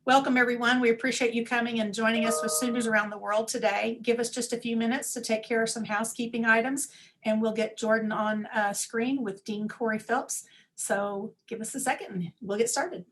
Welcome, everyone. We appreciate you coming and joining us with Sooners Around the World today. Give us just a few minutes to take care of some housekeeping items, and we'll get Jordan on screen with Dean Corey Phelps. So give us a second, and we'll get started.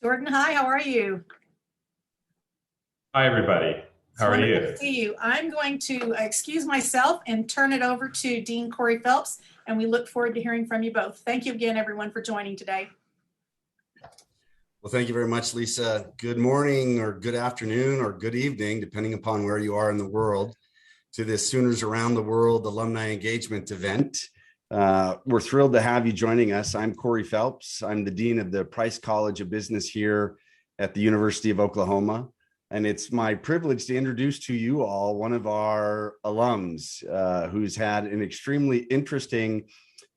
Jordan, hi, how are you? Hi, everybody. How are you? Wonderful to see you. I'm going to excuse myself and turn it over to Dean Corey Phelps, and we look forward to hearing from you both. Thank you again, everyone, for joining today. Well, thank you very much, Lisa. Good morning or good afternoon or good evening, depending upon where you are in the world, to this Sooners Around the World Alumni Engagement event. We're thrilled to have you joining us. I'm Corey Phelps. I'm the Dean of the Price College of Business here at the University of Oklahoma. And it's my privilege to introduce to you all one of our alums who's had an extremely interesting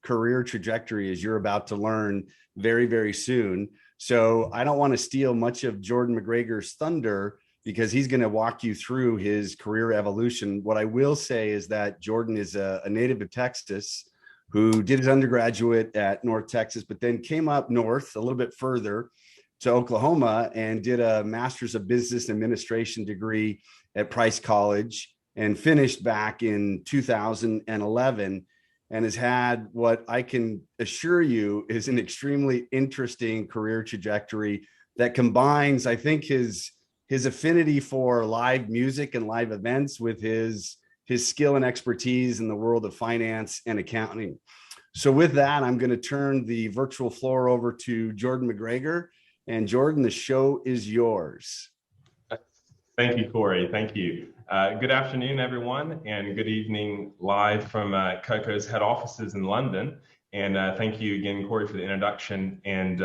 career trajectory, as you're about to learn very, very soon. So I don't want to steal much of Jordan McGregor's thunder because he's going to walk you through his career evolution. What I will say is that Jordan is a native of Texas who did his undergraduate at North Texas, but then came up north a little bit further to Oklahoma and did a Master's of Business Administration degree at Price College and finished back in 2011 and has had what I can assure you is an extremely interesting career trajectory that combines, I think, his affinity for live music and live events with his skill and expertise in the world of finance and accounting. So with that, I'm going to turn the virtual floor over to Jordan McGregor. And Jordan, the show is yours. Thank you, Corey. Thank you. Good afternoon, everyone, and good evening live from Coco's head offices in London. And thank you again, Corey, for the introduction, and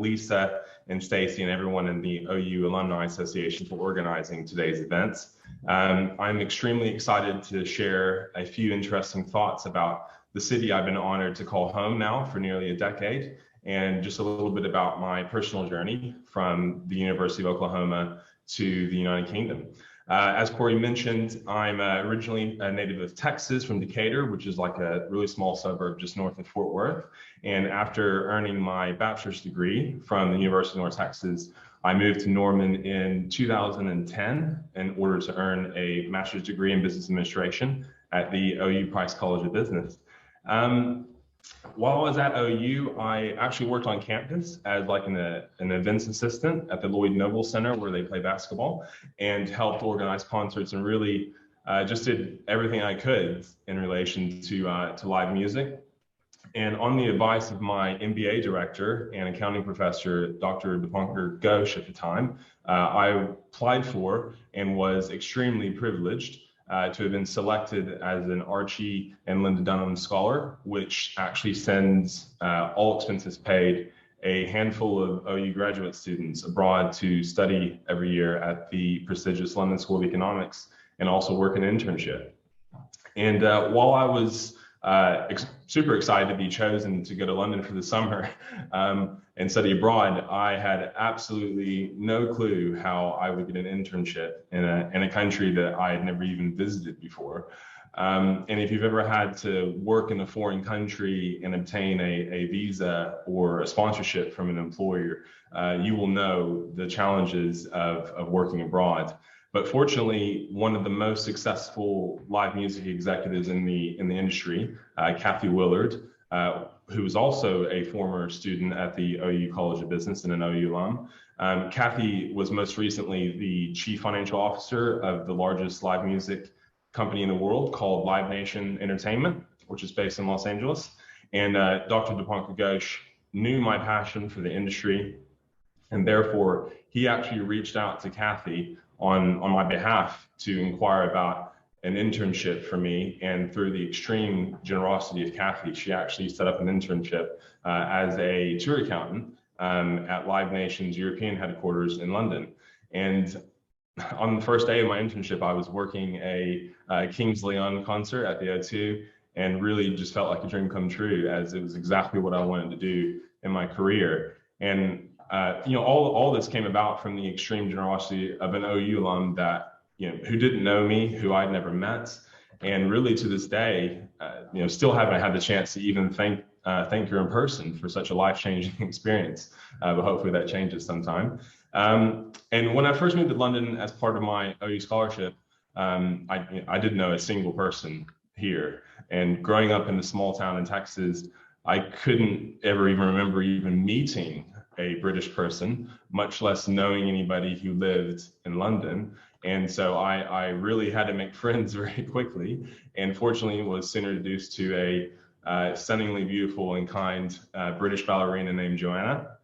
Lisa and Stacy and everyone in the OU Alumni Association for organizing today's events. I'm extremely excited to share a few interesting thoughts about the city I've been honored to call home now for nearly a decade, and just a little bit about my personal journey from the University of Oklahoma to the United Kingdom. As Corey mentioned, I'm originally a native of Texas from Decatur, which is like a really small suburb just north of Fort Worth. And after earning my bachelor's degree from the University of North Texas, I moved to Norman in 2010 in order to earn a master's degree in business administration at the OU Price College of Business. While I was at OU, I actually worked on campus as like an events assistant at the Lloyd Noble Center where they play basketball, and helped organize concerts and really just did everything I could in relation to live music. And on the advice of my MBA director and accounting professor, Dr. Dipankar Ghosh at the time, I applied for and was extremely privileged to have been selected as an Archie and Linda Dunham Scholar, which actually sends all expenses paid a handful of OU graduate students abroad to study every year at the prestigious London School of Economics and also work an internship. And while I was super excited to be chosen to go to London for the summer and study abroad, I had absolutely no clue how I would get an internship in a country that I had never even visited before. And if you've ever had to work in a foreign country and obtain a visa or a sponsorship from an employer, you will know the challenges of working abroad. But fortunately, one of the most successful live music executives in the industry, Kathy Willard, who was also a former student at the OU College of Business and an OU alum. Kathy was most recently the chief financial officer of the largest live music company in the world called Live Nation Entertainment, which is based in Los Angeles. And Dr. Dipankar Ghosh knew my passion for the industry, and therefore he actually reached out to Kathy on my behalf to inquire about an internship for me. And through the extreme generosity of Kathy, she actually set up an internship as a tour accountant at Live Nation's European headquarters in London. And on the first day of my internship, I was working a Kings Leon concert at the O2, and really just felt like a dream come true, as it was exactly what I wanted to do in my career. And all this came about from the extreme generosity of an OU alum that, who didn't know me, who I'd never met, and really to this day, still haven't had the chance to even thank her in person for such a life-changing experience. But hopefully that changes sometime. And when I first moved to London as part of my OU scholarship, I didn't know a single person here. And growing up in a small town in Texas, I couldn't ever even remember even meeting a British person, much less knowing anybody who lived in London. And so I really had to make friends very quickly, and fortunately was soon introduced to a stunningly beautiful and kind British ballerina named Joanna.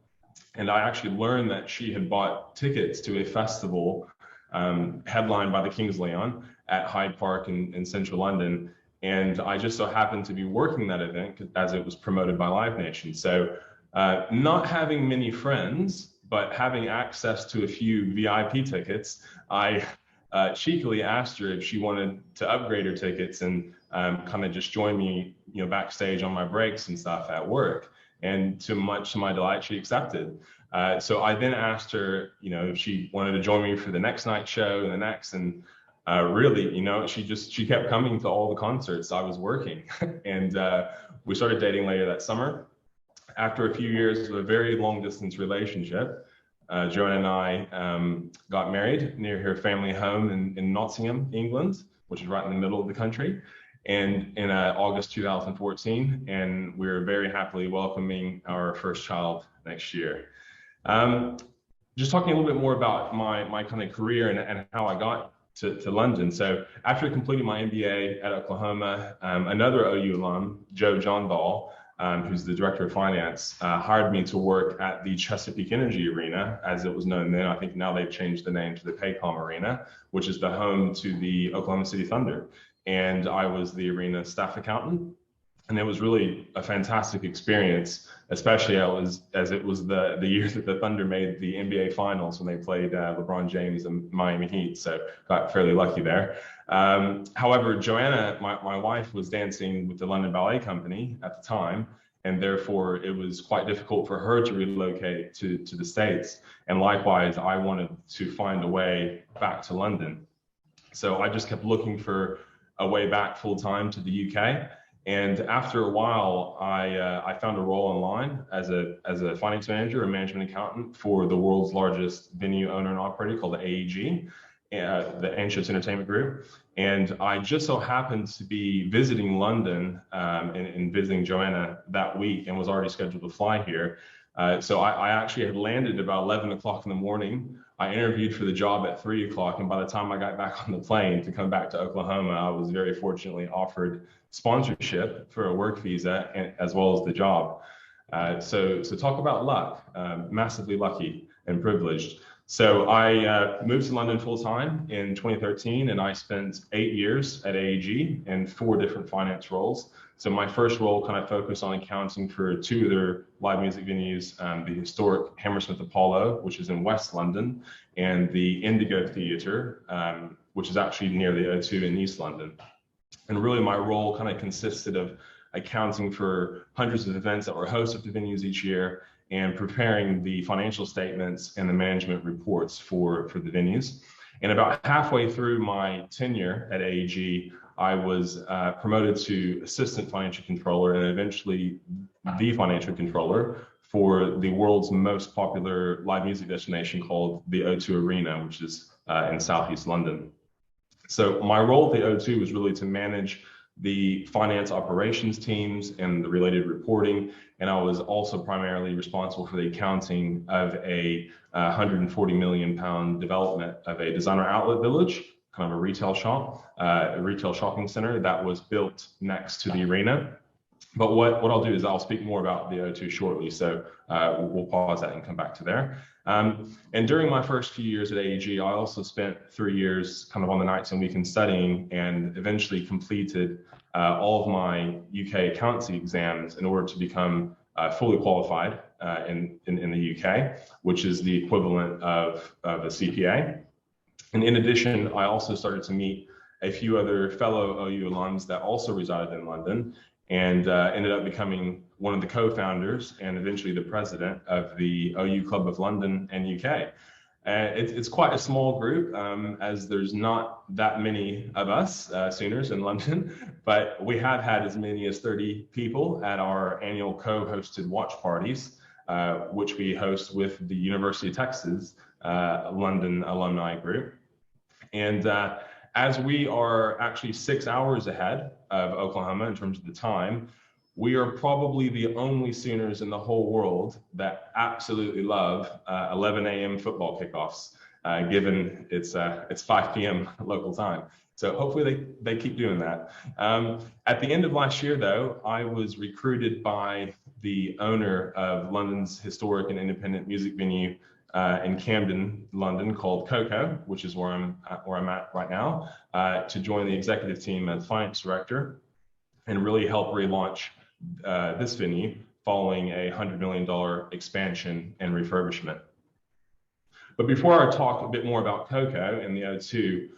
And I actually learned that she had bought tickets to a festival headlined by the King's Leon at Hyde Park in central London. And I just so happened to be working that event as it was promoted by Live Nation. So not having many friends, but having access to a few VIP tickets, I cheekily asked her if she wanted to upgrade her tickets and kind of just join me, backstage on my breaks and stuff at work. And much to my delight, she accepted. So I then asked her, if she wanted to join me for the next night show and the next, and really, she kept coming to all the concerts I was working. And we started dating later that summer. After a few years of a very long distance relationship, Joanna and I got married near her family home in Nottingham, England, which is right in the middle of the country, and in August 2014, and we're very happily welcoming our first child next year. Just talking a little bit more about my kind of career and how I got to London. So after completing my MBA at Oklahoma, another OU alum, Joe Johndal, who's the director of finance, hired me to work at the Chesapeake Energy Arena, as it was known then. I think now they've changed the name to the Paycom Arena, which is the home to the Oklahoma City Thunder. And I was the arena staff accountant. And it was really a fantastic experience, especially as it was the year that the Thunder made the NBA Finals when they played LeBron James and Miami Heat. So got fairly lucky there. However, Joanna, my wife, was dancing with the London Ballet Company at the time, and therefore it was quite difficult for her to relocate to the States. And likewise, I wanted to find a way back to London. So I just kept looking for a way back full time to the UK. And after a while, I found a role online as a finance manager or management accountant for the world's largest venue owner and operator called the AEG, the Anschutz Entertainment Group. And I just so happened to be visiting London and visiting Joanna that week, and was already scheduled to fly here. So I actually had landed about 11 o'clock in the morning. I interviewed for the job at 3 o'clock, and by the time I got back on the plane to come back to Oklahoma, I was very fortunately offered sponsorship for a work visa as well as the job. So talk about luck, massively lucky and privileged. So I moved to London full time in 2013, and I spent 8 years at AEG in 4 different finance roles. So my first role kind of focused on accounting for 2 of their live music venues, the historic Hammersmith Apollo, which is in West London, and the Indigo Theatre, which is actually near the O2 in East London. And really my role kind of consisted of accounting for hundreds of events that were hosted at the venues each year, and preparing the financial statements and the management reports for the venues. And about halfway through my tenure at AEG, I was promoted to assistant financial controller and eventually the financial controller for the world's most popular live music destination called the O2 Arena, which is in Southeast London. So my role at the O2 was really to manage the finance operations teams and the related reporting. And I was also primarily responsible for the accounting of a £140 million development of a designer outlet village, kind of a retail shop, a retail shopping center that was built next to the arena. But what I'll do is I'll speak more about the O2 shortly. So we'll pause that and come back to there. And during my first few years at AEG, I also spent 3 years kind of on the nights and weekends studying, and eventually completed all of my UK accountancy exams in order to become fully qualified in the UK, which is the equivalent of a CPA. And in addition, I also started to meet a few other fellow OU alums that also resided in London, and ended up becoming one of the co-founders and eventually the president of the OU Club of London and UK. It's quite a small group, as there's not that many of us Sooners in London, but we have had as many as 30 people at our annual co-hosted watch parties, which we host with the University of Texas London Alumni Group. And as we are actually 6 hours ahead of Oklahoma in terms of the time, we are probably the only Sooners in the whole world that absolutely love 11 a.m. football kickoffs, given it's 5 p.m. local time. So hopefully they keep doing that. At the end of last year, though, I was recruited by the owner of London's historic and independent music venue in Camden, London, called Koko, which is where I'm at right now, to join the executive team as finance director and really help relaunch this venue following a $100 million expansion and refurbishment. But before I talk a bit more about Koko and the O2,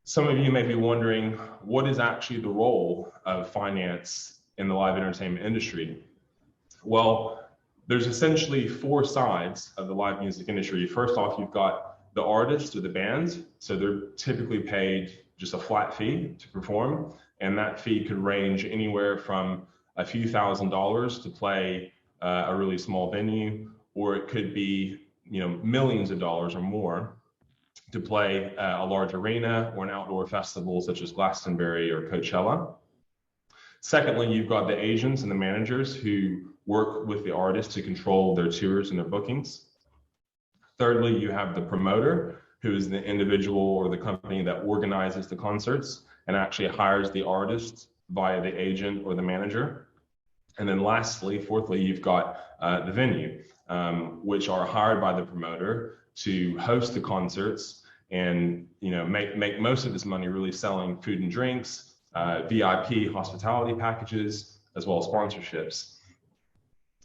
some of you may be wondering, what is actually the role of finance in the live entertainment industry? Well, there's essentially 4 sides of the live music industry. First off, you've got the artists or the bands. So they're typically paid just a flat fee to perform. And that fee could range anywhere from a few $1,000s to play a really small venue, or it could be, millions of dollars or more to play a large arena or an outdoor festival such as Glastonbury or Coachella. Secondly, you've got the agents and the managers who work with the artists to control their tours and their bookings. Thirdly, you have the promoter, who is the individual or the company that organizes the concerts and actually hires the artists via the agent or the manager. And then lastly, fourthly, you've got the venue, which are hired by the promoter to host the concerts and make most of this money really selling food and drinks, VIP hospitality packages, as well as sponsorships.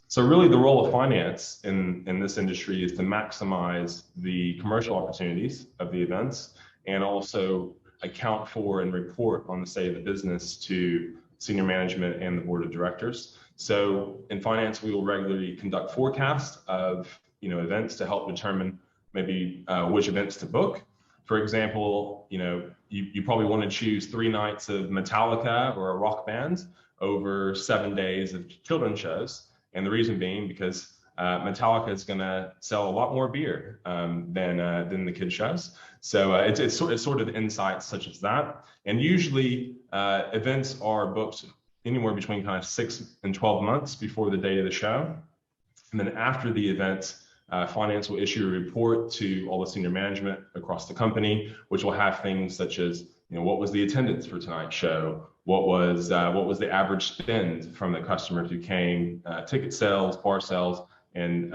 So really the role of finance in this industry is to maximize the commercial opportunities of the events and also account for and report on the state of the business to senior management and the board of directors. So in finance, we will regularly conduct forecasts of events to help determine maybe which events to book. For example, you probably want to choose 3 nights of Metallica or a rock band over 7 days of children's shows. And the reason being because Metallica is going to sell a lot more beer than the kids shows. So it's sort of insights such as that. And usually events are booked anywhere between kind of 6 and 12 months before the date of the show. And then after the event, finance will issue a report to all the senior management across the company, which will have things such as, what was the attendance for tonight's show? What was the average spend from the customers who came, ticket sales, bar sales, and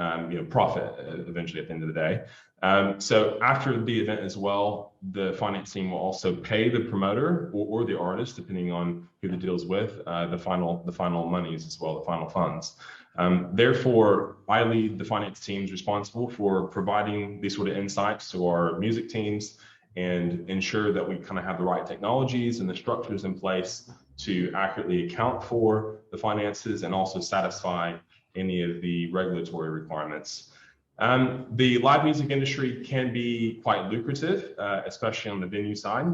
profit eventually at the end of the day. So after the event as well, the finance team will also pay the promoter or the artist, depending on who the deal's with, the final monies as well, the final funds. Therefore, I lead the finance teams responsible for providing these sort of insights to our music teams and ensure that we kind of have the right technologies and the structures in place to accurately account for the finances and also satisfy any of the regulatory requirements. The live music industry can be quite lucrative, especially on the venue side.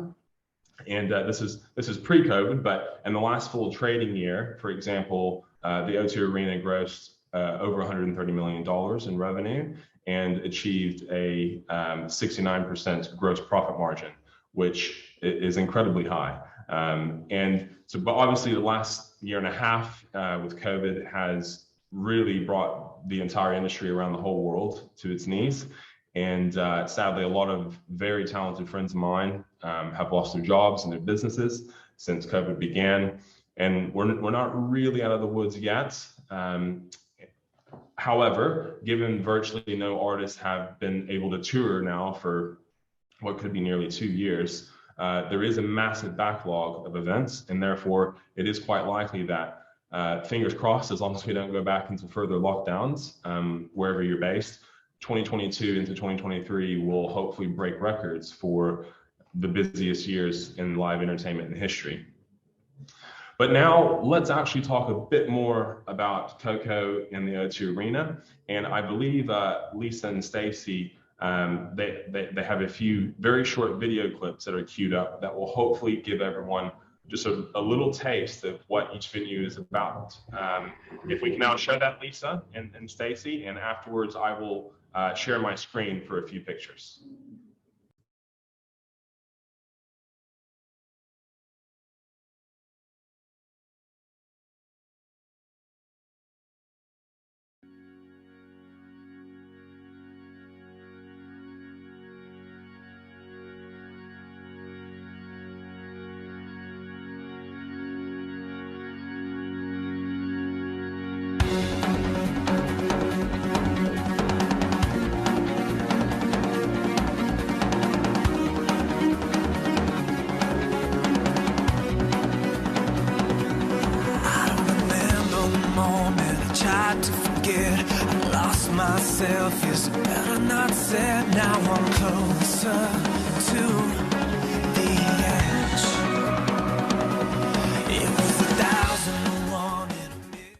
And this is pre-COVID, but in the last full trading year, for example, the O2 Arena grossed over $130 million in revenue and achieved a 69% gross profit margin, which is incredibly high. But obviously the last year and a half with COVID has really brought the entire industry around the whole world to its knees. And sadly, a lot of very talented friends of mine have lost their jobs and their businesses since COVID began. And we're not really out of the woods yet. However, given virtually no artists have been able to tour now for what could be nearly 2 years, there is a massive backlog of events, and therefore it is quite likely that, fingers crossed, as long as we don't go back into further lockdowns, wherever you're based, 2022 into 2023 will hopefully break records for the busiest years in live entertainment in history. But now let's actually talk a bit more about Coco and the O2 Arena. And I believe Lisa and Stacy, they have a few very short video clips that are queued up that will hopefully give everyone just a little taste of what each venue is about. If we can now show that, Lisa and Stacy, and afterwards I will share my screen for a few pictures. Myself is better not said. Now I'm closer to the edge. It was 1,001 in a minute.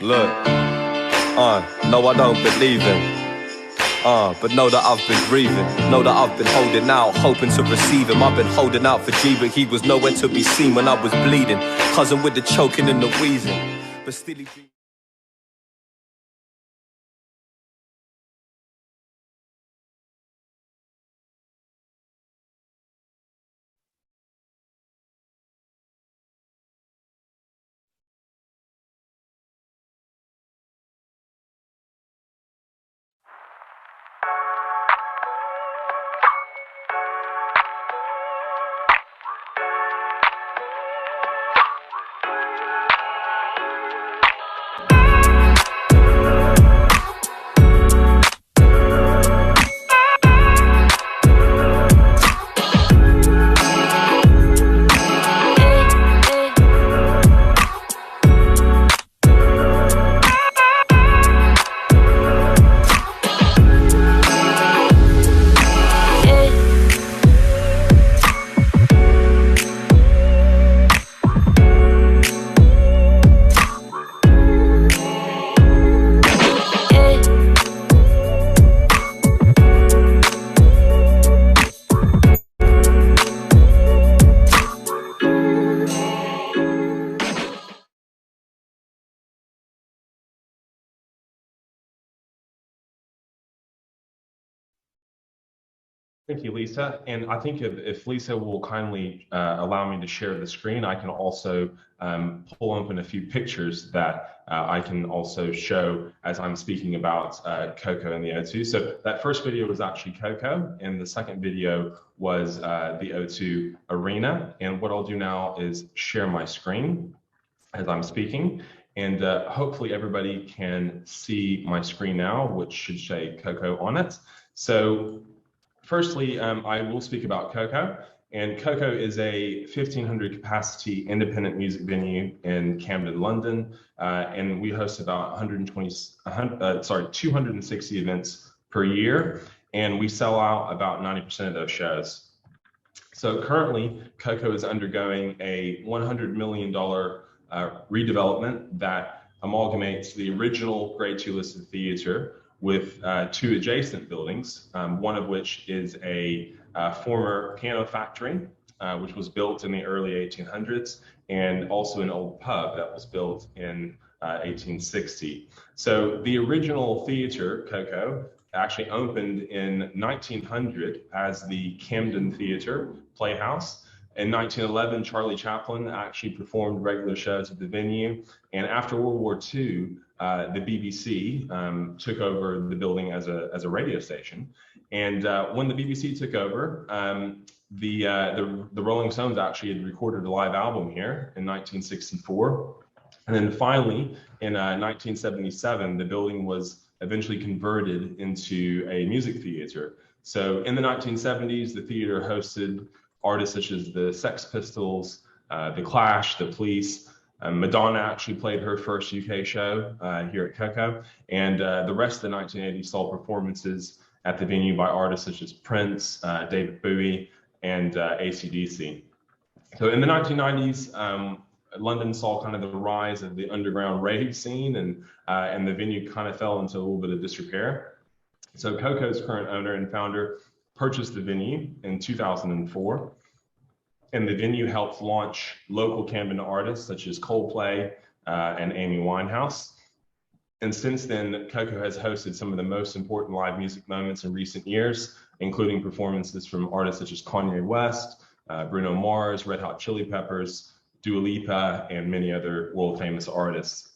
Look. No, I don't believe in. But know that I've been breathing. Know that I've been holding out, hoping to receive him. I've been holding out for G, but he was nowhere to be seen when I was bleeding. Cousin with the choking and the wheezing, but still he dreamed. Thank you, Lisa. And I think if Lisa will kindly allow me to share the screen, I can also pull open a few pictures that I can also show as I'm speaking about Coco and the O2. So that first video was actually Coco, and the second video was the O2 Arena. And what I'll do now is share my screen as I'm speaking. And hopefully everybody can see my screen now, which should say Coco on it. So firstly, I will speak about Coco, and Coco is a 1,500 capacity independent music venue in Camden, London, and we host about 260 events per year, and we sell out about 90% of those shows. So currently, Coco is undergoing a $100 million redevelopment that amalgamates the original Grade 2 listed theater with two adjacent buildings, one of which is a former piano factory, which was built in the early 1800s, and also an old pub that was built in 1860. So the original theater, Coco, actually opened in 1900 as the Camden Theater Playhouse. In 1911, Charlie Chaplin actually performed regular shows at the venue, and after World War II, the BBC took over the building as a radio station. And when the BBC took over, the Rolling Stones actually had recorded a live album here in 1964. And then finally, in 1977, the building was eventually converted into a music theater. So in the 1970s, the theater hosted artists such as the Sex Pistols, the Clash, the Police. Madonna actually played her first UK show here at KOKO, and the rest of the 1980s saw performances at the venue by artists such as Prince, David Bowie, and AC/DC. So in the 1990s, London saw kind of the rise of the underground rave scene, and the venue kind of fell into a little bit of disrepair. So KOKO's current owner and founder purchased the venue in 2004. And the venue helped launch local Camden artists such as Coldplay and Amy Winehouse. And since then, KOKO has hosted some of the most important live music moments in recent years, including performances from artists such as Kanye West, Bruno Mars, Red Hot Chili Peppers, Dua Lipa, and many other world famous artists.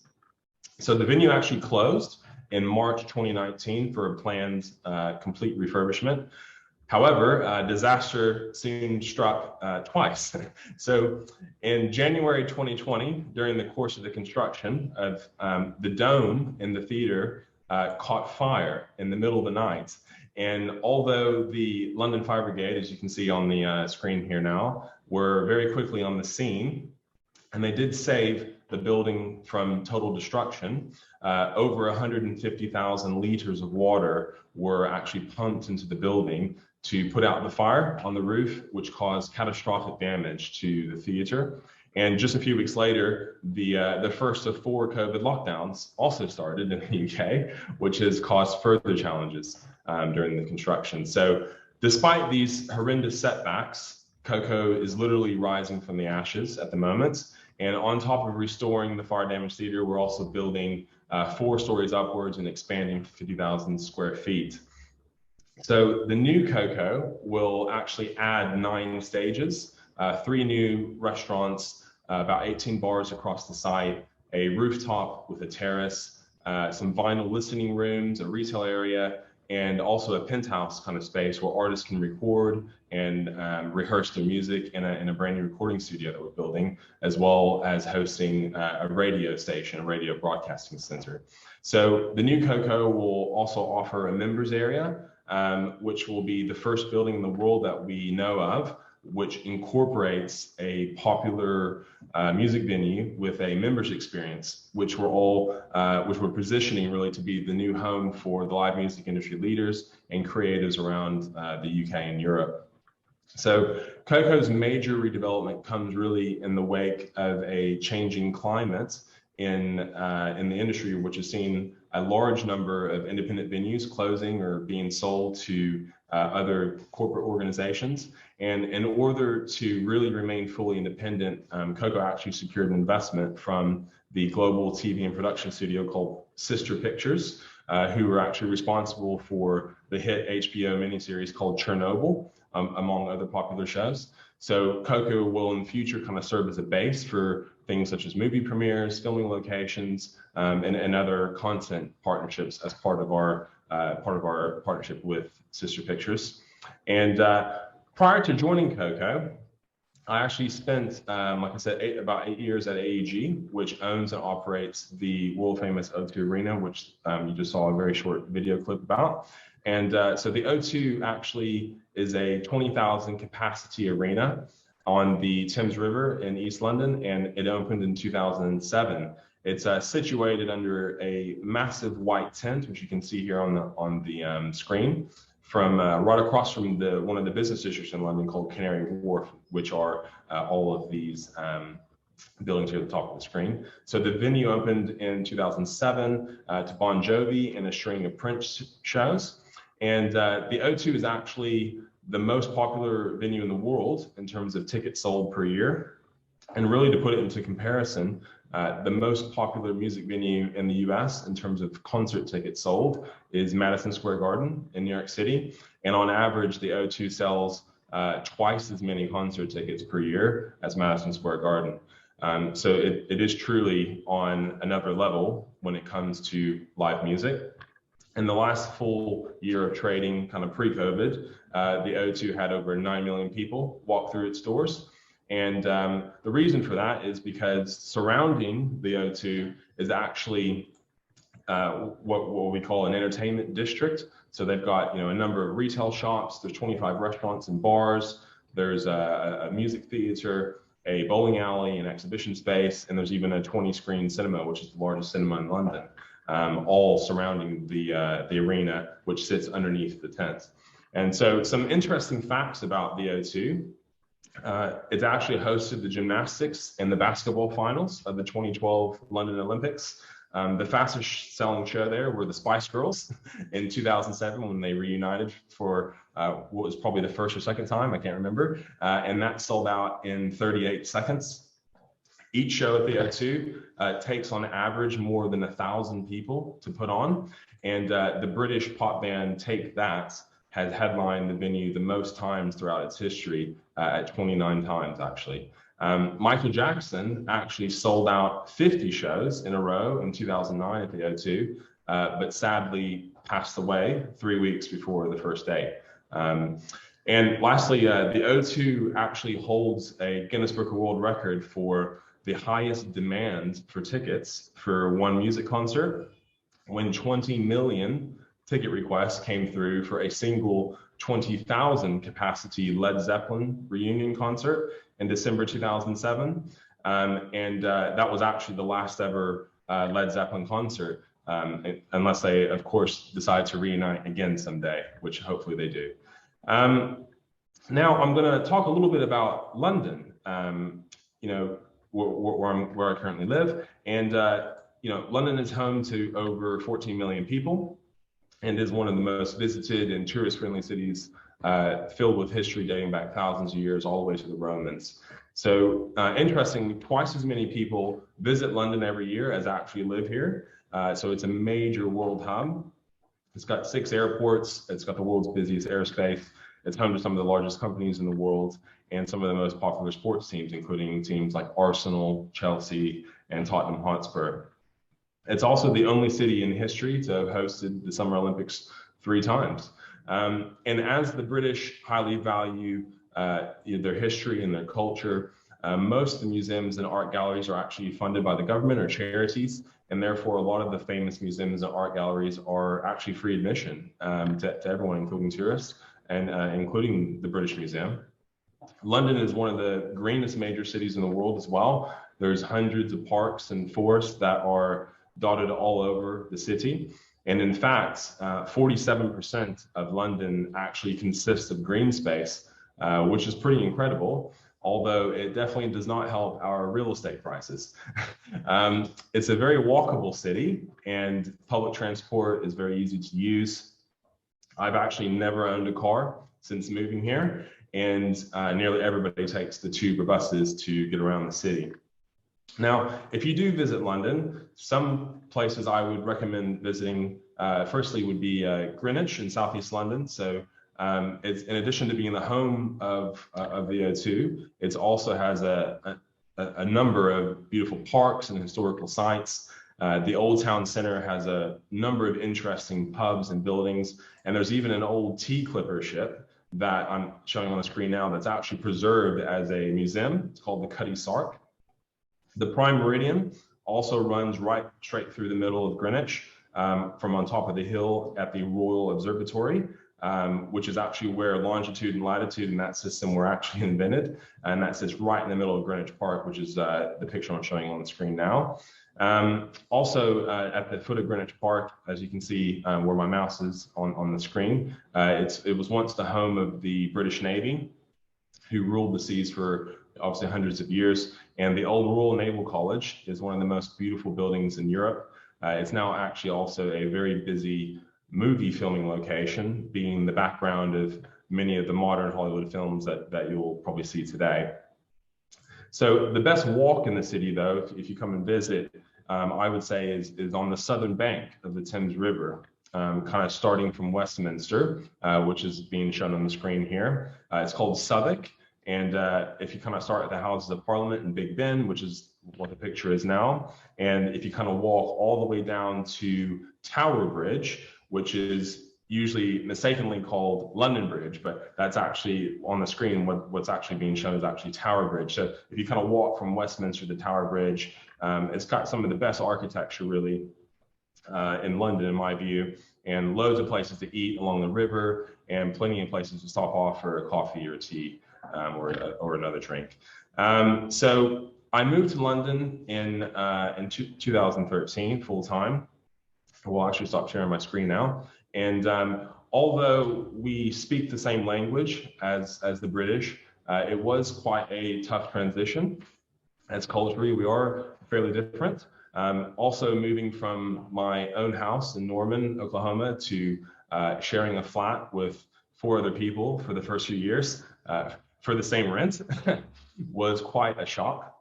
So the venue actually closed in March 2019 for a planned complete refurbishment. However, disaster soon struck twice. So in January 2020, during the course of the construction of the dome in the theater caught fire in the middle of the night. And although the London Fire Brigade, as you can see on the screen here now, were very quickly on the scene, and they did save the building from total destruction, over 150,000 liters of water were actually pumped into the building to put out the fire on the roof, which caused catastrophic damage to the theater. And just a few weeks later, the first of 4 COVID lockdowns also started in the UK, which has caused further challenges during the construction. So despite these horrendous setbacks, KOKO is literally rising from the ashes at the moment. And on top of restoring the fire damaged theater, we're also building 4 stories upwards and expanding 50,000 square feet. So the new KOKO will actually add 9 stages, 3 new restaurants, about 18 bars across the site, a rooftop with a terrace, some vinyl listening rooms, a retail area, and also a penthouse kind of space where artists can record and rehearse their music in a brand new recording studio that we're building, as well as hosting a radio station, a radio broadcasting center. So the new KOKO will also offer a members area, which will be the first building in the world that we know of, which incorporates a popular music venue with a members experience, which we're positioning really to be the new home for the live music industry leaders and creatives around the UK and Europe. So KOKO's major redevelopment comes really in the wake of a changing climate in the industry, which has seen a large number of independent venues closing or being sold to other corporate organizations. And in order to really remain fully independent, KOKO actually secured an investment from the global TV and production studio called Sister Pictures, who were actually responsible for the hit HBO miniseries called Chernobyl, among other popular shows. So KOKO will in the future kind of serve as a base for things such as movie premieres, filming locations, and other content partnerships as part of our partnership with Sister Pictures. And prior to joining KOKO, I actually spent, like I said, about 8 years at AEG, which owns and operates the world famous O2 Arena, which you just saw a very short video clip about. And so the O2 actually is a 20,000 capacity arena on the Thames River in East London, and it opened in 2007. It's situated under a massive white tent, which you can see here on the screen, from right across from one of the business districts in London called Canary Wharf, which are all of these buildings here at the top of the screen. So the venue opened in 2007 to Bon Jovi and a string of Prince shows. And the O2 is actually the most popular venue in the world in terms of tickets sold per year. And really, to put it into comparison, the most popular music venue in the US in terms of concert tickets sold is Madison Square Garden in New York City. And on average, the O2 sells twice as many concert tickets per year as Madison Square Garden. So it is truly on another level when it comes to live music. In the last full year of trading, kind of pre-COVID, the O2 had over 9 million people walk through its doors. And the reason for that is because surrounding the O2 is actually what we call an entertainment district. So they've got, a number of retail shops. There's 25 restaurants and bars. There's a music theater, a bowling alley, an exhibition space, and there's even a 20-screen cinema, which is the largest cinema in London, all surrounding the arena, which sits underneath the tent. And so some interesting facts about the O2. It's actually hosted the gymnastics and the basketball finals of the 2012 London Olympics. The fastest selling show there were the Spice Girls in 2007 when they reunited for what was probably the first or second time, I can't remember. And that sold out in 38 seconds. Each show at the O2 takes on average more than 1,000 people to put on. And the British pop band Take That has headlined the venue the most times throughout its history, at 29 times actually. Michael Jackson actually sold out 50 shows in a row in 2009 at the O2, but sadly passed away 3 weeks before the first day. And lastly, the O2 actually holds a Guinness Book of World Record for the highest demand for tickets for one music concert, when 20 million ticket requests came through for a single 20,000 capacity Led Zeppelin reunion concert in December 2007. That was actually the last ever Led Zeppelin concert, unless they, of course, decide to reunite again someday, which hopefully they do. Now I'm going to talk a little bit about London, where I currently live. And, London is home to over 14 million people, and is one of the most visited and tourist-friendly cities, filled with history dating back thousands of years, all the way to the Romans. So interestingly, twice as many people visit London every year as actually live here. So it's a major world hub. It's got 6 airports. It's got the world's busiest airspace. It's home to some of the largest companies in the world and some of the most popular sports teams, including teams like Arsenal, Chelsea, and Tottenham Hotspur. It's also the only city in history to have hosted the Summer Olympics 3 times. And as the British highly value their history and their culture, most of the museums and art galleries are actually funded by the government or charities, and therefore a lot of the famous museums and art galleries are actually free admission to everyone, including tourists, and including the British Museum. London is one of the greenest major cities in the world as well. There's hundreds of parks and forests that are dotted all over the city. And in fact, 47% of London actually consists of green space, which is pretty incredible, although it definitely does not help our real estate prices. It's a very walkable city, and public transport is very easy to use. I've actually never owned a car since moving here, and nearly everybody takes the tube or buses to get around the city. Now, if you do visit London, some places I would recommend visiting, firstly would be Greenwich in Southeast London. So it's, in addition to being the home of the O2, it also has a number of beautiful parks and historical sites. The Old Town Center has a number of interesting pubs and buildings, and there's even an old tea clipper ship that I'm showing on the screen now that's actually preserved as a museum. It's called the Cutty Sark. The Prime Meridian also runs right straight through the middle of Greenwich, from on top of the hill at the Royal Observatory, which is actually where longitude and latitude and that system were actually invented. And that sits right in the middle of Greenwich Park, which is the picture I'm showing on the screen now. Also at the foot of Greenwich Park, as you can see where my mouse is on the screen, it was once the home of the British Navy, who ruled the seas for obviously hundreds of years. And the old Royal Naval College is one of the most beautiful buildings in Europe. It's now actually also a very busy movie filming location, being the background of many of the modern Hollywood films that you'll probably see today. So the best walk in the city, though, if you come and visit, I would say is on the southern bank of the Thames River, kind of starting from Westminster, which is being shown on the screen here. It's called Southwark. And if you kind of start at the Houses of Parliament in Big Ben, which is what the picture is now, and if you kind of walk all the way down to Tower Bridge, which is usually mistakenly called London Bridge, but that's actually on the screen. What's actually being shown is actually Tower Bridge. So if you kind of walk from Westminster to Tower Bridge, it's got some of the best architecture really in London, in my view. and loads of places to eat along the river, and plenty of places to stop off for a coffee or tea or another drink. So I moved to London in 2013 full time. We'll actually stop sharing my screen now. And although we speak the same language as the British, it was quite a tough transition, as culturally we are fairly different. Also moving from my own house in Norman, Oklahoma, to sharing a flat with 4 other people for the first few years for the same rent was quite a shock.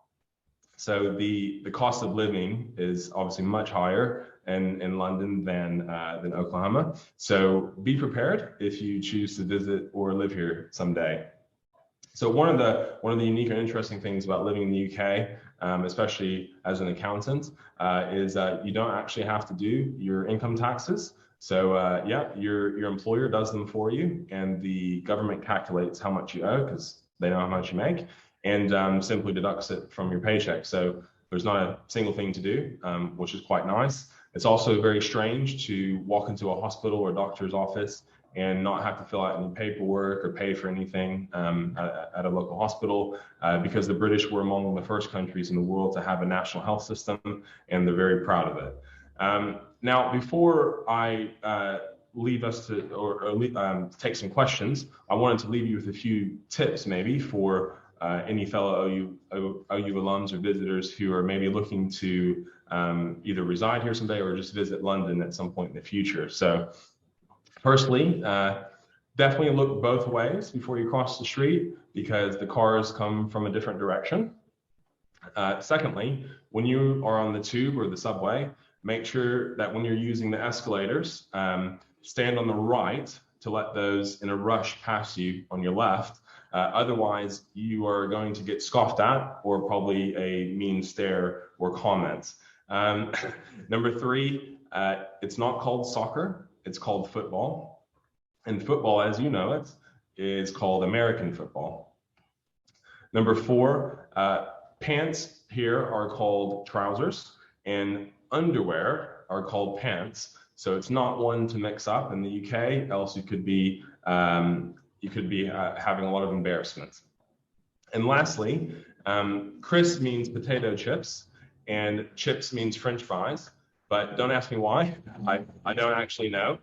So the cost of living is obviously much higher in London than Oklahoma. So be prepared if you choose to visit or live here someday. So one of the unique and interesting things about living in the UK, especially as an accountant, is that you don't actually have to do your income taxes. So your employer does them for you, and the government calculates how much you owe because they know how much you make, and simply deducts it from your paycheck. So there's not a single thing to do, which is quite nice. It's also very strange to walk into a hospital or doctor's office and not have to fill out any paperwork or pay for anything at a local hospital, because the British were among the first countries in the world to have a national health system, and they're very proud of it. Now, before I leave us to take some questions, I wanted to leave you with a few tips maybe for any fellow OU alums or visitors who are maybe looking to either reside here someday or just visit London at some point in the future. So firstly, definitely look both ways before you cross the street, because the cars come from a different direction. Secondly, when you are on the tube or the subway, make sure that when you're using the escalators, stand on the right to let those in a rush pass you on your left. Otherwise, you are going to get scoffed at, or probably a mean stare or comment. Number 3, it's not called soccer, it's called football. And football, as you know it, is called American football. Number 4, pants here are called trousers, and underwear are called pants. So it's not one to mix up in the UK, else you could be having a lot of embarrassment. And lastly, crisp means potato chips, and chips means French fries. But don't ask me why. I don't actually know.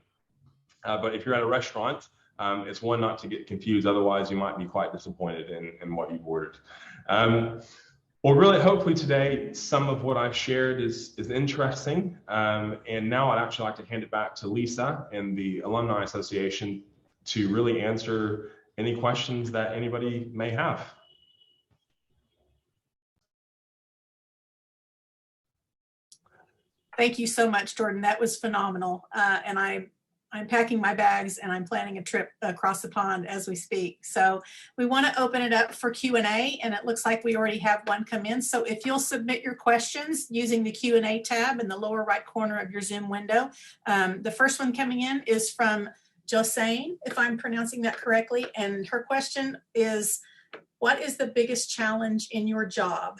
But if you're at a restaurant, it's one not to get confused. Otherwise, you might be quite disappointed in what you've ordered. Well, really, hopefully today, some of what I've shared is interesting. And now I'd actually like to hand it back to Lisa and the Alumni Association to really answer any questions that anybody may have. Thank you so much, Jordan. That was phenomenal. And I'm packing my bags and I'm planning a trip across the pond as we speak. So we want to open it up for Q&A, and it looks like we already have one come in. So if you'll submit your questions using the Q&A tab in the lower right corner of your Zoom window. The first one coming in is from Josane, if I'm pronouncing that correctly. And her question is, what is the biggest challenge in your job?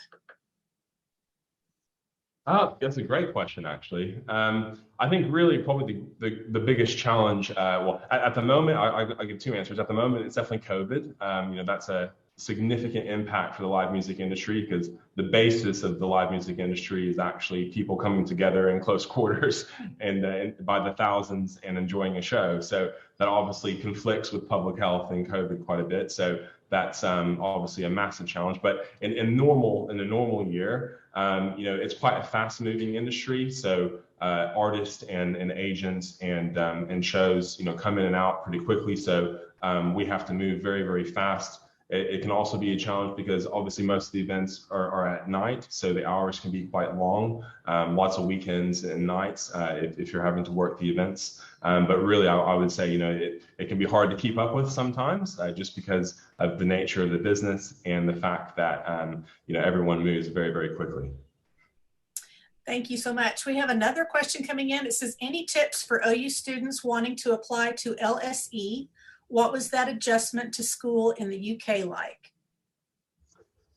Oh, that's a great question, actually. I think really probably the biggest challenge, well, at the moment, I give 2 answers. At the moment, it's definitely COVID. That's a significant impact for the live music industry, because the basis of the live music industry is actually people coming together in close quarters and by the thousands and enjoying a show. So that obviously conflicts with public health and COVID quite a bit. So that's obviously a massive challenge. But in a normal year, it's quite a fast-moving industry. So artists and agents and shows, come in and out pretty quickly. So we have to move very, very fast. It can also be a challenge because obviously most of the events are at night, so the hours can be quite long, lots of weekends and nights if you're having to work the events. But really, I would say, it can be hard to keep up with sometimes just because of the nature of the business and the fact that, everyone moves very, very quickly. Thank you so much. We have another question coming in. It says, any tips for OU students wanting to apply to LSE? What was that adjustment to school in the UK like?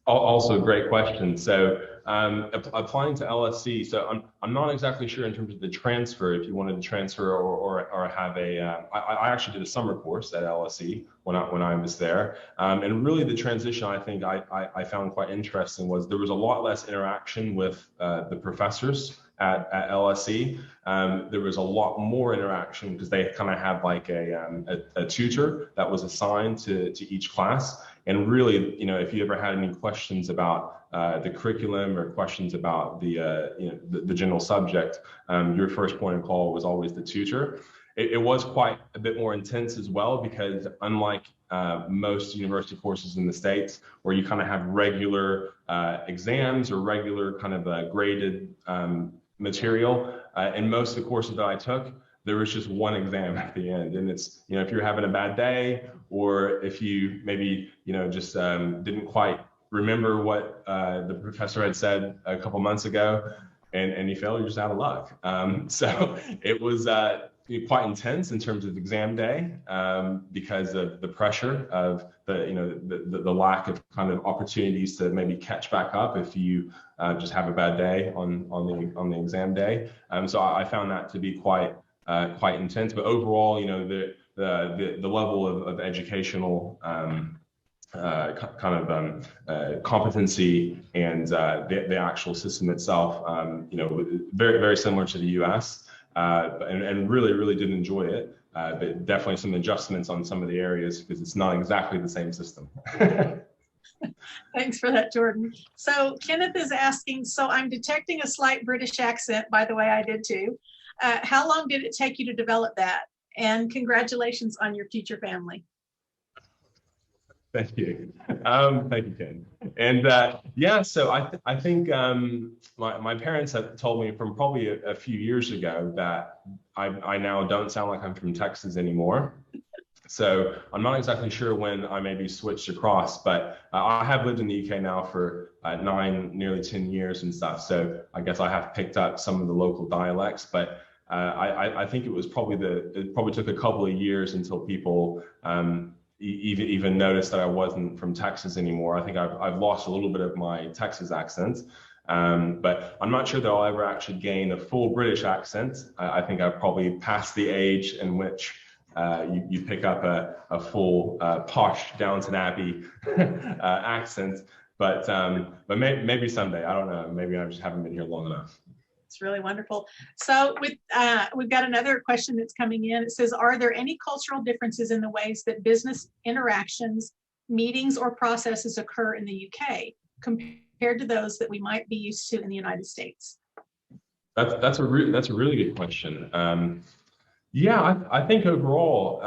Also, great question. So, applying to LSE. So, I'm not exactly sure in terms of the transfer. If you wanted to transfer or have I actually did a summer course at LSE when I was there. And really, the transition I think I found quite interesting was there was a lot less interaction with the professors at LSE. There was a lot more interaction because they kind of had like a tutor that was assigned to each class. And really, if you ever had any questions about the curriculum or questions about the general subject, your first point of call was always the tutor. It was quite a bit more intense as well because unlike most university courses in the States, where you kind of have regular exams or regular kind of graded material, in most of the courses that I took, there was just one exam at the end. And it's, if you're having a bad day, or if you maybe, just didn't quite remember what the professor had said a couple months ago and you fail, you're just out of luck. So it was quite intense in terms of exam day because of the pressure of the lack of kind of opportunities to maybe catch back up if you just have a bad day on the exam day. So I found that to be quite intense, but overall, the level of educational competency and the actual system itself, very, very similar to the U.S. And really did enjoy it, but definitely some adjustments on some of the areas because it's not exactly the same system. Thanks for that, Jordan. So Kenneth is asking, so I'm detecting a slight British accent, by the way, I did too. How long did it take you to develop that? And congratulations on your future family. Thank you. Thank you, Ken. And so I think my parents have told me from probably a few years ago that I now don't sound like I'm from Texas anymore. So I'm not exactly sure when I maybe switched across, but I have lived in the UK now for 9, nearly 10 years and stuff. So I guess I have picked up some of the local dialects, but I think it probably took a couple of years until people even noticed that I wasn't from Texas anymore. I think I've lost a little bit of my Texas accent, but I'm not sure that I'll ever actually gain a full British accent. I think I've probably passed the age in which you pick up a full posh Downton Abbey accent, but maybe someday. I don't know. Maybe I just haven't been here long enough. It's really wonderful. So we've got another question that's coming in. It says, are there any cultural differences in the ways that business interactions, meetings, or processes occur in the UK compared to those that we might be used to in the United States? That's a really good question. I think overall,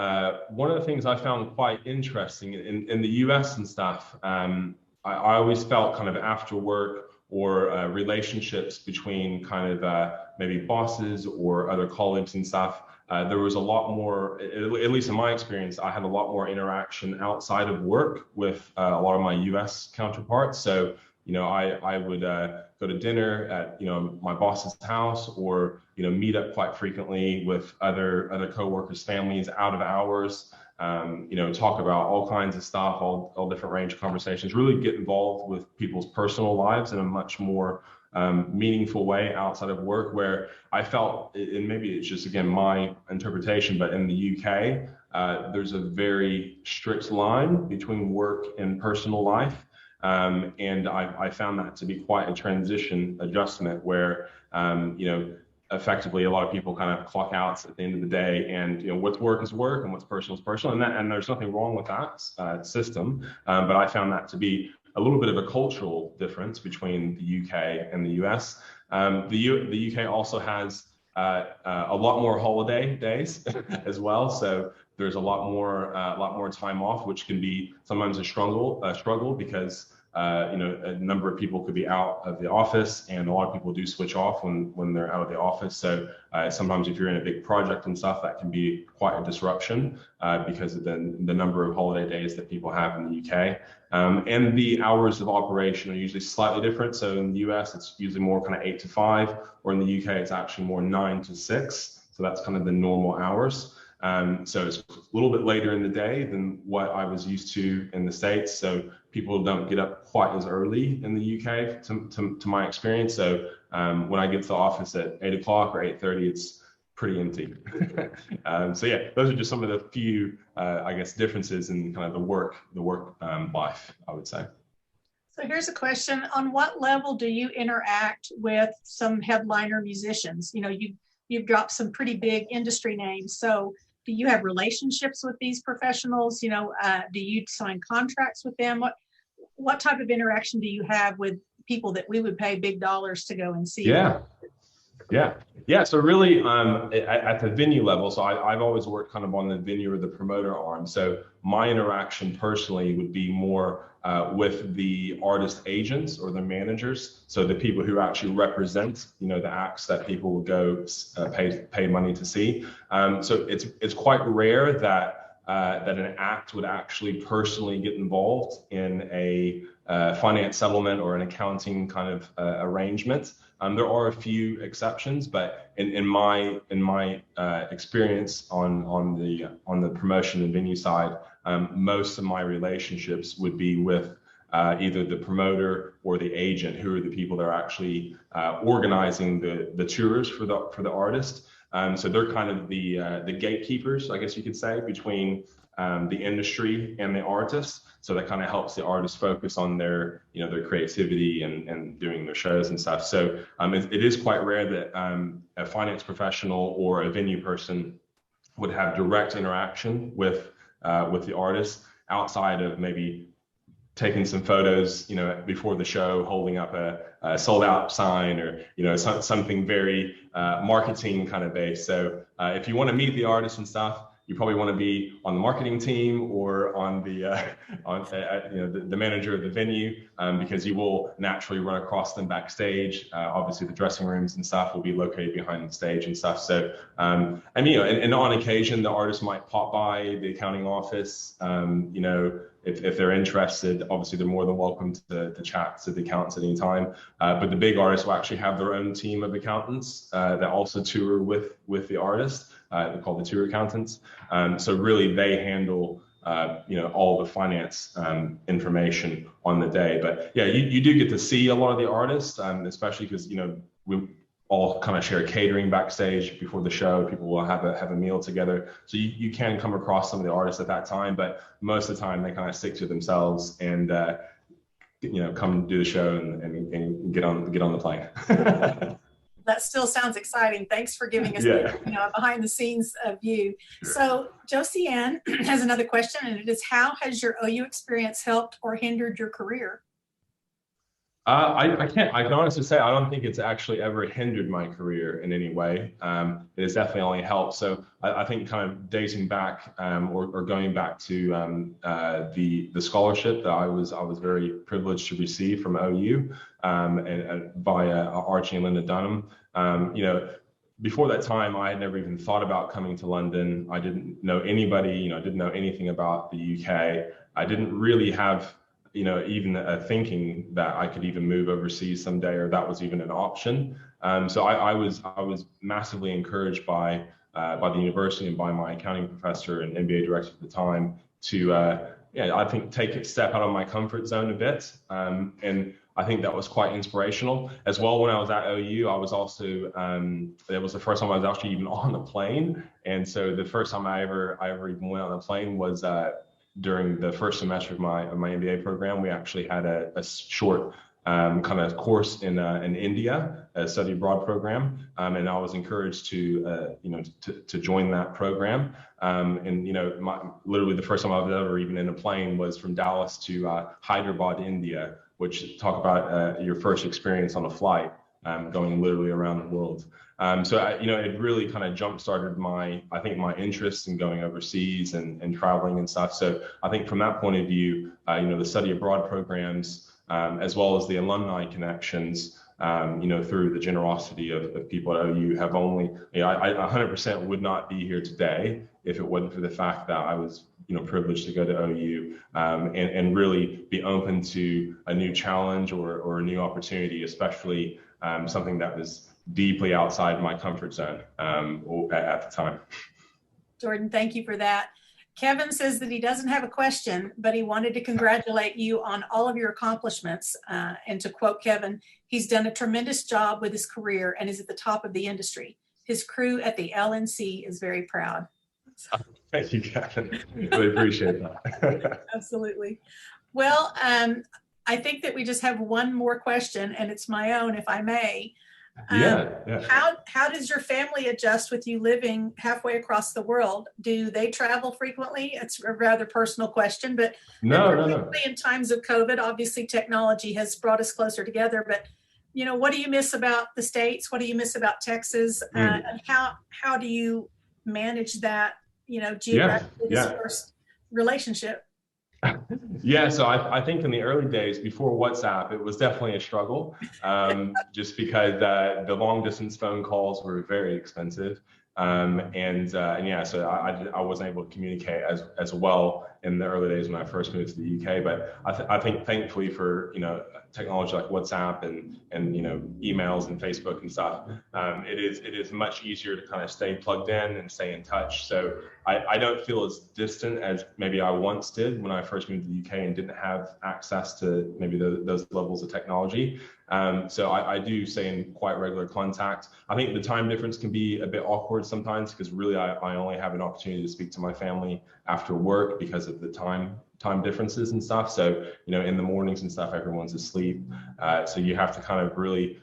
one of the things I found quite interesting in the US and stuff, I always felt kind of after work or relationships between kind of maybe bosses or other colleagues and stuff, there was a lot more, at least in my experience, I had a lot more interaction outside of work with a lot of my US counterparts. So, I would go to dinner at, my boss's house or, meet up quite frequently with other coworkers' families out of hours. Talk about all kinds of stuff, all different range of conversations, really get involved with people's personal lives in a much more meaningful way outside of work, where I felt, and maybe it's just, again, my interpretation, but in the UK, there's a very strict line between work and personal life. And I found that to be quite a transition adjustment where, effectively a lot of people kind of clock out at the end of the day, and what's work is work and what's personal is personal, and there's nothing wrong with that system, but I found that to be a little bit of a cultural difference between the UK and the US. The UK also has a lot more holiday days as well, so there's a lot more time off, which can be sometimes a struggle because a number of people could be out of the office, and a lot of people do switch off when they're out of the office. So sometimes if you're in a big project and stuff, that can be quite a disruption because of the number of holiday days that people have in the UK. And the hours of operation are usually slightly different. So in the US, it's usually more kind of 8 to 5, or in the UK, it's actually more 9 to 6. So that's kind of the normal hours. So it's a little bit later in the day than what I was used to in the States. So people don't get up quite as early in the UK to my experience. So when I get to the office at 8 o'clock or 8:30, it's pretty empty. So yeah, those are just some of the few, I guess, differences in kind of the work life, I would say. So here's a question. On what level do you interact with some headliner musicians? You know, you've dropped some pretty big industry names. So do you have relationships with these professionals? You know, do you sign contracts with them? What type of interaction do you have with people that we would pay big dollars to go and see? Yeah. So really, at the venue level, so I've always worked kind of on the venue or the promoter arm. So my interaction personally would be more with the artist agents or the managers. So the people who actually represent, you know, the acts that people would go pay money to see. So it's quite rare that an act would actually personally get involved in a finance settlement or an accounting kind of arrangement. There are a few exceptions, but in my experience on the promotion and venue side, most of my relationships would be with either the promoter or the agent, who are the people that are actually organizing the tours for the artist. So they're kind of the gatekeepers, I guess you could say, between the industry and the artist. So that kind of helps the artist focus on their creativity and doing their shows and stuff. So it is quite rare that a finance professional or a venue person would have direct interaction with the artist outside of maybe taking some photos, you know, before the show, holding up a sold out sign, or, you know, something very marketing kind of based. So if you want to meet the artist and stuff, you probably want to be on the marketing team or on the manager of the venue, because you will naturally run across them backstage. Obviously, the dressing rooms and stuff will be located behind the stage and stuff. So, and on occasion, the artist might pop by the accounting office. If they're interested, obviously they're more than welcome to chat to the accountants at any time. But the big artists will actually have their own team of accountants that also tour with the artist. They're called the tour accountants. So really they handle all the finance information on the day. But yeah, you do get to see a lot of the artists, especially because we all kind of share catering backstage before the show. People will have a meal together, so you can come across some of the artists at that time. But most of the time, they kind of stick to themselves and come do the show and get on the plane. That still sounds exciting. Thanks for giving us a behind the scenes view. Sure. So Josie Ann has another question, and it is, how has your OU experience helped or hindered your career? I can honestly say I don't think it's actually ever hindered my career in any way. It has definitely only helped. So I think kind of dating back or going back to the scholarship that I was very privileged to receive from OU and via Archie and Linda Dunham. Before that time, I had never even thought about coming to London. I didn't know anybody. I didn't know anything about the UK. I didn't really have even thinking that I could even move overseas someday, or that was even an option. So I was massively encouraged by the university and by my accounting professor and MBA director at the time to, I think, take a step out of my comfort zone a bit. And I think that was quite inspirational as well. When I was at OU, I was also, it was the first time I was actually even on a plane. And so the first time I ever even went on a plane was during the first semester of my MBA program. We actually had a short kind of course in India, a study abroad program, and I was encouraged to join that program. Literally the first time I was ever even in a plane was from Dallas to Hyderabad, India, which talk about your first experience on a flight, going literally around the world. It really kind of jump-started my interest in going overseas and traveling and stuff. So I think from that point of view, the study abroad programs, as well as the alumni connections, through the generosity of people at OU have only, I 100% would not be here today if it wasn't for the fact that I was, privileged to go to OU and really be open to a new challenge or a new opportunity, especially something that was deeply outside my comfort zone at the time. Jordan, thank you for that. Kevin says that he doesn't have a question, but he wanted to congratulate you on all of your accomplishments. And to quote Kevin, he's done a tremendous job with his career and is at the top of the industry. His crew at the LNC is very proud. Thank you, Kevin. Really appreciate that. Absolutely. Well, I think that we just have one more question, and it's my own, if I may. Yeah. How does your family adjust with you living halfway across the world? Do they travel frequently? It's a rather personal question, but No. in times of COVID, obviously technology has brought us closer together. But what do you miss about the States? What do you miss about Texas? And how do you manage that? Geographically dispersed relationship. Yeah, so I think in the early days before WhatsApp, it was definitely a struggle, just because the long distance phone calls were very expensive, so I wasn't able to communicate as well in the early days when I first moved to the UK. But I think thankfully for technology like WhatsApp and emails and Facebook and stuff, it is much easier to kind of stay plugged in and stay in touch. So I don't feel as distant as maybe I once did when I first moved to the UK and didn't have access to maybe those levels of technology. So I do stay in quite regular contact. I think the time difference can be a bit awkward sometimes because really I only have an opportunity to speak to my family after work because of the time differences and stuff. So, in the mornings and stuff, everyone's asleep. So you have to kind of really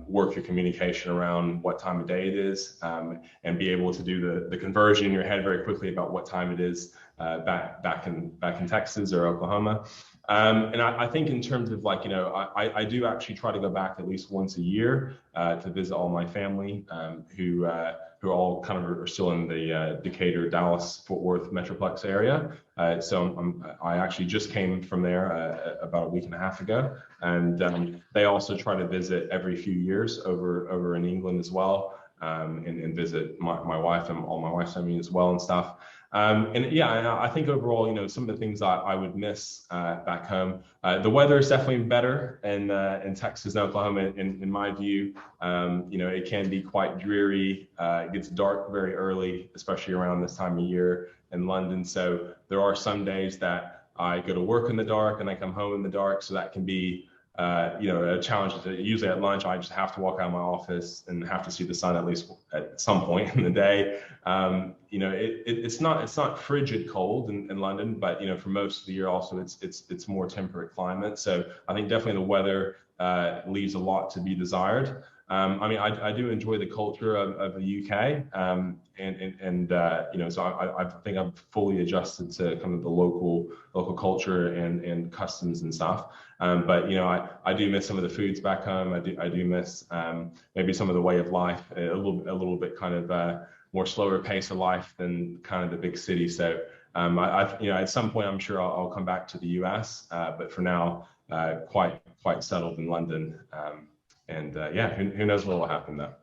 work your communication around what time of day it is, and be able to do the conversion in your head very quickly about what time it is back in Texas or Oklahoma. And I think in terms of I do actually try to go back at least once a year to visit all my family who all kind of are still in the Decatur, Dallas, Fort Worth Metroplex area. So I actually just came from there about a week and a half ago, and they also try to visit every few years over in England as well, and visit my wife and all my wife's family as well and stuff. I think overall, some of the things I would miss back home. The weather is definitely better in Texas and Oklahoma, in my view. It can be quite dreary. It gets dark very early, especially around this time of year in London. So there are some days that I go to work in the dark and I come home in the dark. So that can be a challenge. Usually at lunch, I just have to walk out of my office and have to see the sun at least at some point in the day. It's not frigid cold in London, but for most of the year also it's more temperate climate. So I think definitely the weather leaves a lot to be desired. I do enjoy the culture of the UK, so I think I'm fully adjusted to kind of the local culture and customs and stuff. But I do miss some of the foods back home. I do miss maybe some of the way of life, a little bit kind of more slower pace of life than kind of the big city. So at some point I'm sure I'll come back to the US, but for now quite settled in London. Who knows what will happen though.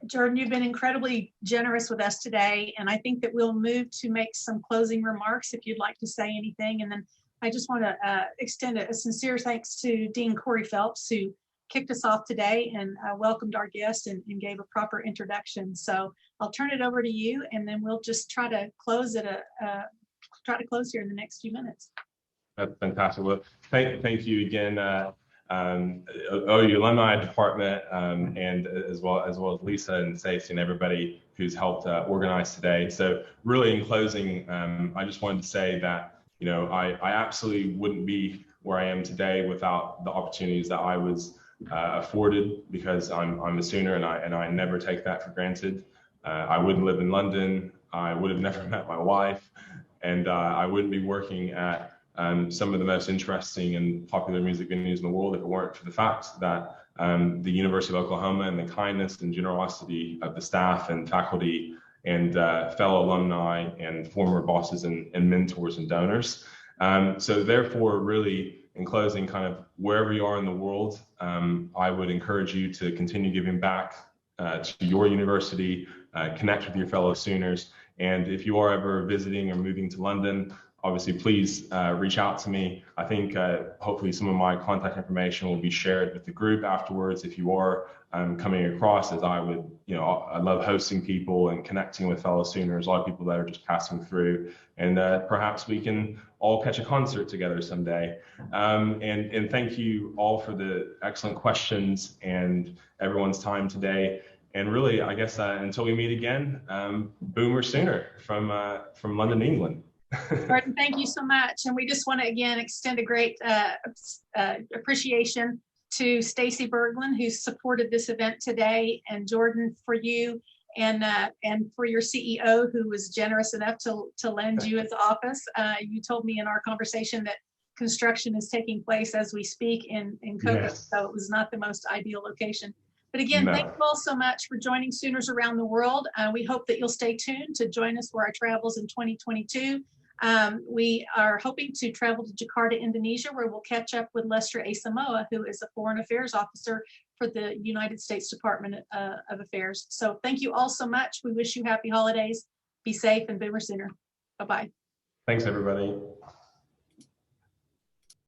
Jordan, you've been incredibly generous with us today, and I think that we'll move to make some closing remarks if you'd like to say anything. And then I just want to extend a sincere thanks to Dean Corey Phelps, who kicked us off today and welcomed our guest and gave a proper introduction. So I'll turn it over to you, and then we'll just try to close here in the next few minutes. That's fantastic. Well, thank you again. Your alumni department, and as well as Lisa and Stacey and everybody who's helped organize today. So really in closing, I just wanted to say that, I absolutely wouldn't be where I am today without the opportunities that I was afforded, because I'm a Sooner and I never take that for granted. I wouldn't live in London. I would have never met my wife, and I wouldn't be working at some of the most interesting and popular music venues in the world if it weren't for the fact that the University of Oklahoma and the kindness and generosity of the staff and faculty and fellow alumni and former bosses and mentors and donors. So therefore, really, in closing, kind of wherever you are in the world, I would encourage you to continue giving back to your university, connect with your fellow Sooners. And if you are ever visiting or moving to London, obviously please reach out to me. I think hopefully some of my contact information will be shared with the group afterwards if you are coming across, as I would, I love hosting people and connecting with fellow Sooners, a lot of people that are just passing through, and perhaps we can all catch a concert together someday. And thank you all for the excellent questions and everyone's time today. And really, I guess until we meet again, Boomer Sooner from London, England. Jordan, thank you so much. And we just want to again extend a great appreciation to Stacy Berglund, who supported this event today, and Jordan for you, and for your CEO, who was generous enough to lend you his office. You told me in our conversation that construction is taking place as we speak in Cocoa, Yes. so it was not the most ideal location. But again, No. thank you all so much for joining Sooners Around the World. We hope that you'll stay tuned to join us for our travels in 2022. We are hoping to travel to Jakarta, Indonesia, where we'll catch up with Lester A. Samoa, who is a Foreign Affairs Officer for the United States Department of Affairs. So thank you all so much. We wish you happy holidays. Be safe, and Boomer Sooner. Bye-bye. Thanks, everybody.